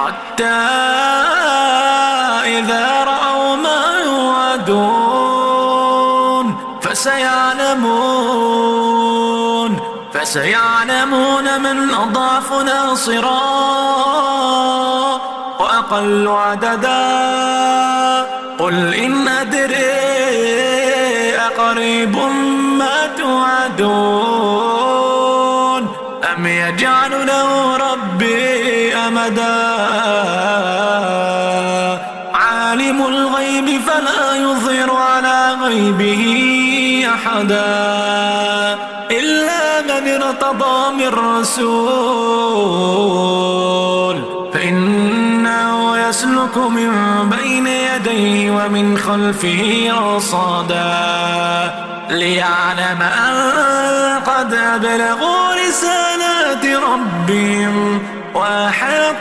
حتى إذا رأوا ما يوعدون فسيعلمون من أضعف ناصرا وأقل عددا. قل إن أدري أقريب ما توعدون أم يجعل له ربي أمدا. عالم الغيب فلا يظهر على غيبه أحدا إلا من ارتضى من رسول فإنه يسلك من بين يديه ومن خلفه رصدا ليعلم أن قد أبلغوا رسالات ربهم وأحاط